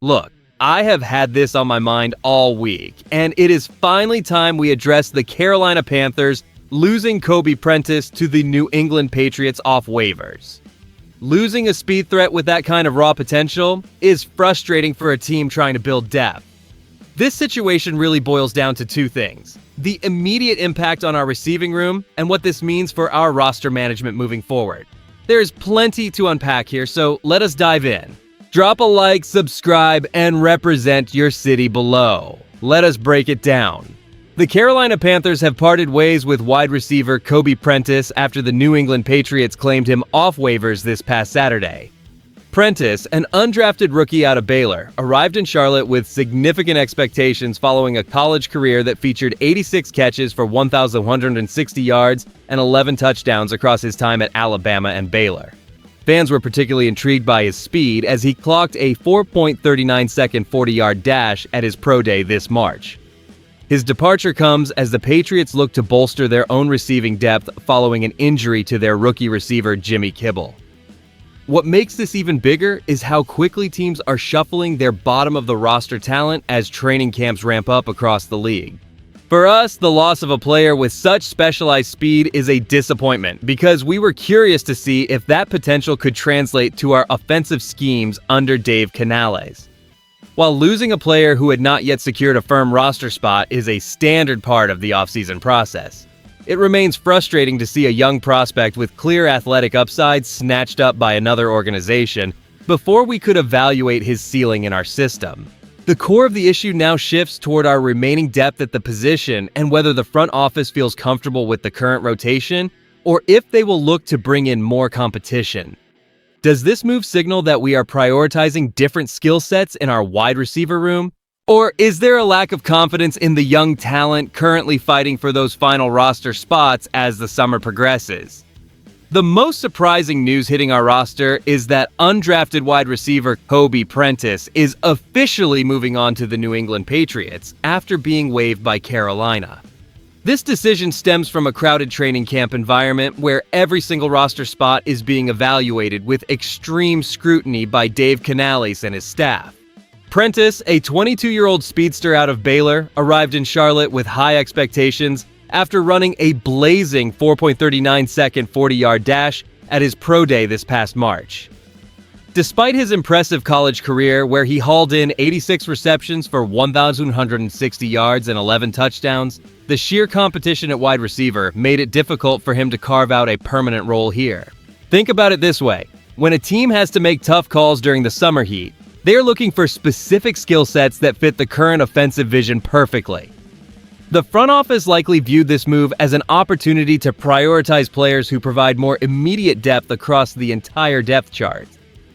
Look, I have had this on my mind all week, and it is finally time we address the Carolina Panthers losing Kobe Prentice to the New England Patriots off waivers. Losing a speed threat with that kind of raw potential is frustrating for a team trying to build depth. This situation really boils down to two things: the immediate impact on our receiving room and what this means for our roster management moving forward. There is plenty to unpack here, so let us dive in. Drop a like, subscribe, and represent your city below. Let us break it down. The Carolina Panthers have parted ways with wide receiver Kobe Prentice after the New England Patriots claimed him off waivers this past Saturday. Prentice, an undrafted rookie out of Baylor, arrived in Charlotte with significant expectations following a college career that featured 86 catches for 1,160 yards and 11 touchdowns across his time at Alabama and Baylor. Fans were particularly intrigued by his speed as he clocked a 4.39-second 40-yard dash at his pro day this March. His departure comes as the Patriots look to bolster their own receiving depth following an injury to their rookie receiver Jimmy Kibble. What makes this even bigger is how quickly teams are shuffling their bottom-of-the-roster talent as training camps ramp up across the league. For us, the loss of a player with such specialized speed is a disappointment because we were curious to see if that potential could translate to our offensive schemes under Dave Canales. While losing a player who had not yet secured a firm roster spot is a standard part of the offseason process, it remains frustrating to see a young prospect with clear athletic upside snatched up by another organization before we could evaluate his ceiling in our system. The core of the issue now shifts toward our remaining depth at the position and whether the front office feels comfortable with the current rotation or if they will look to bring in more competition. Does this move signal that we are prioritizing different skill sets in our wide receiver room? Or is there a lack of confidence in the young talent currently fighting for those final roster spots as the summer progresses? The most surprising news hitting our roster is that undrafted wide receiver Kobe Prentice is officially moving on to the New England Patriots after being waived by Carolina. This decision stems from a crowded training camp environment where every single roster spot is being evaluated with extreme scrutiny by Dave Canales and his staff. Prentice, a 22-year-old speedster out of Baylor, arrived in Charlotte with high expectations after running a blazing 4.39-second 40-yard dash at his pro day this past March. Despite his impressive college career, where he hauled in 86 receptions for 1,160 yards and 11 touchdowns, the sheer competition at wide receiver made it difficult for him to carve out a permanent role here. Think about it this way: when a team has to make tough calls during the summer heat, they are looking for specific skill sets that fit the current offensive vision perfectly. The front office likely viewed this move as an opportunity to prioritize players who provide more immediate depth across the entire depth chart.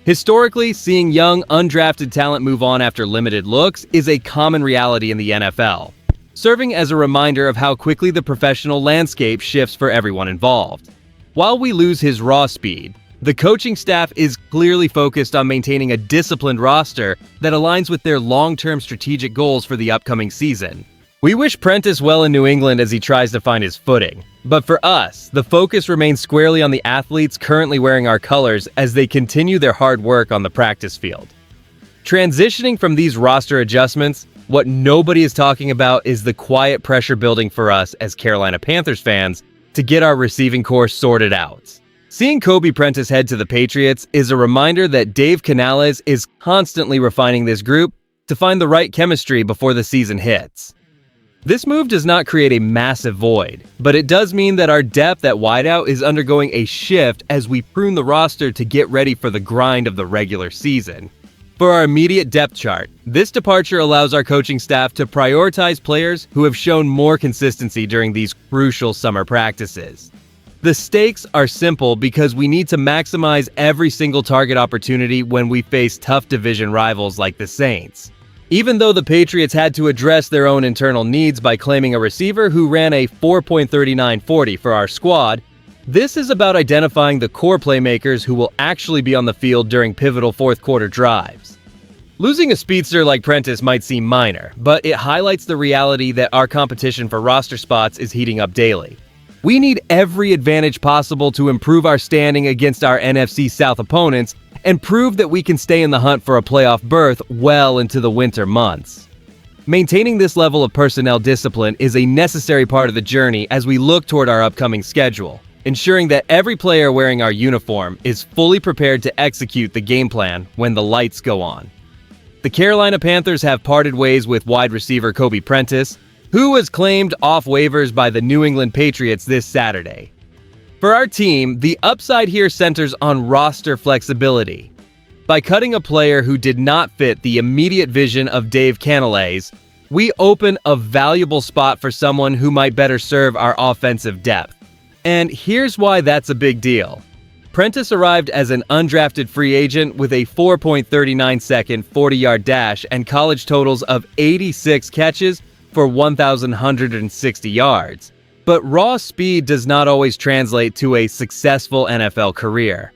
Historically, seeing young, undrafted talent move on after limited looks is a common reality in the NFL, serving as a reminder of how quickly the professional landscape shifts for everyone involved. While we lose his raw speed, the coaching staff is clearly focused on maintaining a disciplined roster that aligns with their long-term strategic goals for the upcoming season. We wish Prentice well in New England as he tries to find his footing. But for us, the focus remains squarely on the athletes currently wearing our colors as they continue their hard work on the practice field. Transitioning from these roster adjustments, what nobody is talking about is the quiet pressure building for us as Carolina Panthers fans to get our receiving corps sorted out. Seeing Kobe Prentice head to the Patriots is a reminder that Dave Canales is constantly refining this group to find the right chemistry before the season hits. This move does not create a massive void, but it does mean that our depth at wideout is undergoing a shift as we prune the roster to get ready for the grind of the regular season. For our immediate depth chart, this departure allows our coaching staff to prioritize players who have shown more consistency during these crucial summer practices. The stakes are simple because we need to maximize every single target opportunity when we face tough division rivals like the Saints. Even though the Patriots had to address their own internal needs by claiming a receiver who ran a 4.39 40 for our squad, this is about identifying the core playmakers who will actually be on the field during pivotal fourth-quarter drives. Losing a speedster like Prentice might seem minor, but it highlights the reality that our competition for roster spots is heating up daily. We need every advantage possible to improve our standing against our NFC South opponents and prove that we can stay in the hunt for a playoff berth well into the winter months. Maintaining this level of personnel discipline is a necessary part of the journey as we look toward our upcoming schedule, ensuring that every player wearing our uniform is fully prepared to execute the game plan when the lights go on. The Carolina Panthers have parted ways with wide receiver Prentice, who was claimed off waivers by the New England Patriots this Saturday. For our team, the upside here centers on roster flexibility. By cutting a player who did not fit the immediate vision of Dave Canales, we open a valuable spot for someone who might better serve our offensive depth. And here's why that's a big deal. Prentice arrived as an undrafted free agent with a 4.39-second 40-yard dash and college totals of 86 catches for 1,160 yards. But raw speed does not always translate to a successful NFL career.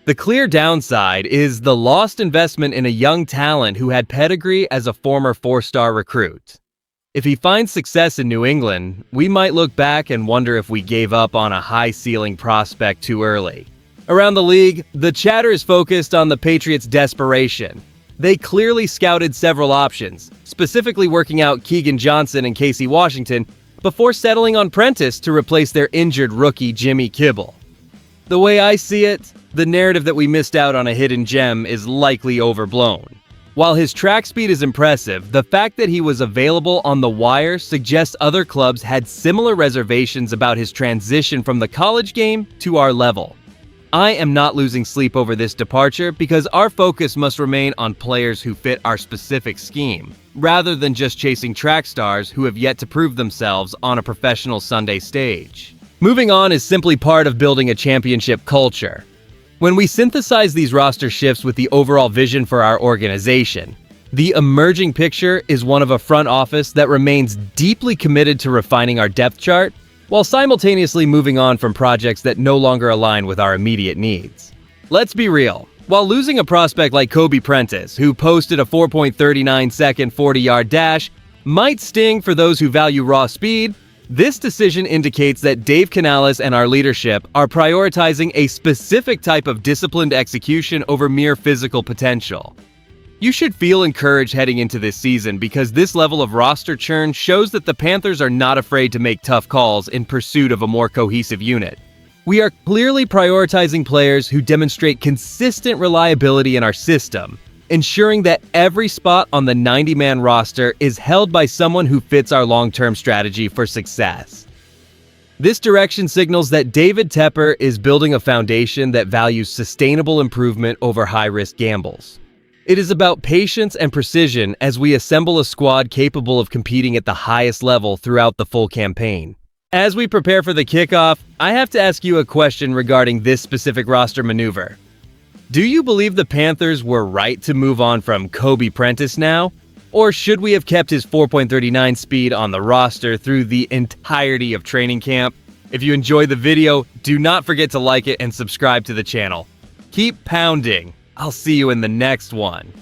The clear downside is the lost investment in a young talent who had pedigree as a former four-star recruit. If he finds success in New England, we might look back and wonder if we gave up on a high-ceiling prospect too early. Around the league, the chatter is focused on the Patriots' desperation. They clearly scouted several options, specifically working out Keegan Johnson and Casey Washington, before settling on Prentice to replace their injured rookie Jimmy Kibble. The way I see it, the narrative that we missed out on a hidden gem is likely overblown. While his track speed is impressive, the fact that he was available on the wire suggests other clubs had similar reservations about his transition from the college game to our level. I am not losing sleep over this departure because our focus must remain on players who fit our specific scheme, rather than just chasing track stars who have yet to prove themselves on a professional Sunday stage. Moving on is simply part of building a championship culture. When we synthesize these roster shifts with the overall vision for our organization, the emerging picture is one of a front office that remains deeply committed to refining our depth chart, while simultaneously moving on from projects that no longer align with our immediate needs. Let's be real. While losing a prospect like Prentice, who posted a 4.39-second 40-yard dash, might sting for those who value raw speed, this decision indicates that Dave Canales and our leadership are prioritizing a specific type of disciplined execution over mere physical potential. You should feel encouraged heading into this season because this level of roster churn shows that the Panthers are not afraid to make tough calls in pursuit of a more cohesive unit. We are clearly prioritizing players who demonstrate consistent reliability in our system, ensuring that every spot on the 90-man roster is held by someone who fits our long-term strategy for success. This direction signals that David Tepper is building a foundation that values sustainable improvement over high-risk gambles. It is about patience and precision as we assemble a squad capable of competing at the highest level throughout the full campaign. As we prepare for the kickoff, I have to ask you a question regarding this specific roster maneuver. Do you believe the Panthers were right to move on from Prentice now? Or should we have kept his 4.39 speed on the roster through the entirety of training camp? If you enjoyed the video, do not forget to like it and subscribe to the channel. Keep pounding. I'll see you in the next one.